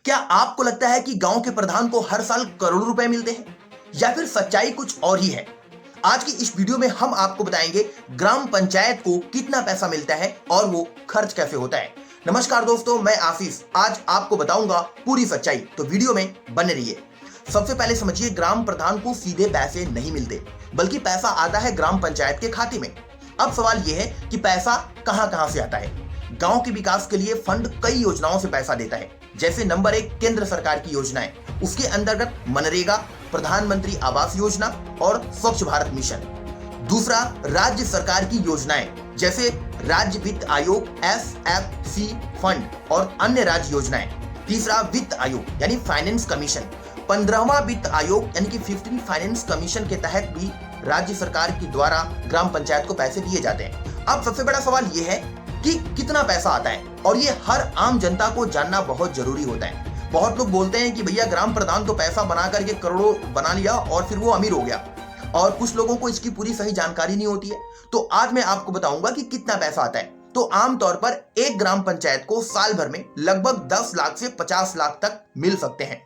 क्या आपको लगता है कि गांव के प्रधान को हर साल करोड़ों रुपए मिलते हैं या फिर सच्चाई कुछ और ही है? आज की इस वीडियो में हम आपको बताएंगे ग्राम पंचायत को कितना पैसा मिलता है और वो खर्च कैसे होता है। नमस्कार दोस्तों, मैं आशीष आज आपको बताऊंगा पूरी सच्चाई, तो वीडियो में बने रहिए। सबसे पहले समझिए, ग्राम प्रधान को सीधे पैसे नहीं मिलते, बल्कि पैसा आता है ग्राम पंचायत के खाते में। अब सवाल यह है कि पैसा कहां कहां से आता है। गांव के विकास के लिए फंड कई योजनाओं से पैसा देता है, जैसे नंबर 1 केंद्र सरकार की योजनाएं, उसके अंतर्गत मनरेगा, प्रधानमंत्री आवास योजना और स्वच्छ भारत मिशन। दूसरा, राज्य सरकार की योजनाएं, जैसे राज्य वित्त आयोग SFC फंड और अन्य राज्य योजनाएं। तीसरा, वित्त आयोग यानी फाइनेंस कमीशन। 15वां वित्त आयोग यानी कि 15 फाइनेंस कमीशन के तहत भी राज्य सरकार के द्वारा ग्राम पंचायत को पैसे दिए जाते हैं। अब सबसे बड़ा सवाल यह है कि कितना पैसा आता है, और ये हर आम जनता को जानना बहुत जरूरी होता है। बहुत लोग बोलते हैं कि भैया ग्राम प्रधान तो पैसा बना करके करोड़ों बना लिया और फिर वो अमीर हो गया, और कुछ लोगों को इसकी पूरी सही जानकारी नहीं होती है। तो आज मैं आपको बताऊंगा कि कितना पैसा आता है। तो आमतौर पर एक ग्राम पंचायत को साल भर में लगभग 10 लाख से 50 लाख तक मिल सकते हैं।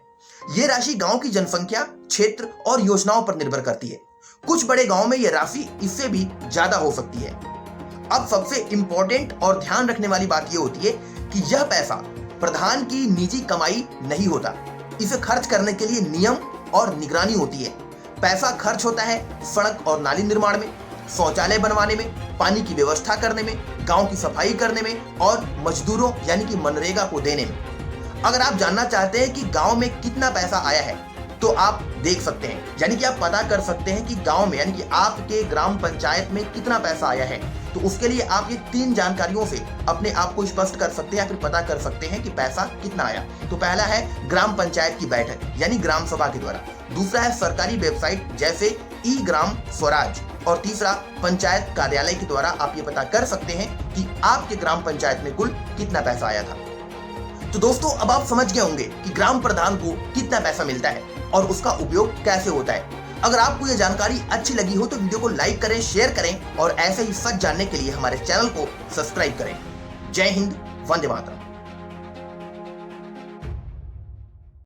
ये राशि गांव की जनसंख्या, क्षेत्र और योजनाओं पर निर्भर करती है। कुछ बड़े गांव में यह राशि इससे भी ज्यादा हो सकती है। अब सबसे इंपॉर्टेंट और ध्यान रखने वाली बात यह होती है कि यह पैसा प्रधान की निजी कमाई नहीं होता। इसे खर्च करने के लिए नियम और निगरानी होती है। पैसा खर्च होता है सड़क और नाली निर्माण में, शौचालय बनवाने में, पानी की व्यवस्था करने में, गांव की सफाई करने में और मजदूरों यानी कि मनरेगा को देने में। अगर आप जानना चाहते हैं कि गांव में कितना पैसा आया है, तो आप देख सकते हैं, यानी कि आप पता कर सकते हैं कि गांव में यानी कि आपके ग्राम पंचायत में कितना पैसा आया है। तो उसके लिए आप ये 3 जानकारियों से अपने आप को स्पष्ट कर सकते हैं या फिर पता कर सकते हैं कि पैसा कितना आया। तो पहला है ग्राम पंचायत की बैठक यानी ग्राम सभा के द्वारा। दूसरा है सरकारी वेबसाइट जैसे ई ग्राम स्वराज। और तीसरा, पंचायत कार्यालय के द्वारा आप ये पता कर सकते हैं कि आपके ग्राम पंचायत में कुल कितना पैसा आया था। तो दोस्तों, अब आप समझ गए होंगे कि ग्राम प्रधान को कितना पैसा मिलता है और उसका उपयोग कैसे होता है। अगर आपको यह जानकारी अच्छी लगी हो तो वीडियो को लाइक करें, शेयर करें और ऐसे ही सच जानने के लिए हमारे चैनल को सब्सक्राइब करें। जय हिंद, वंदे मातरम।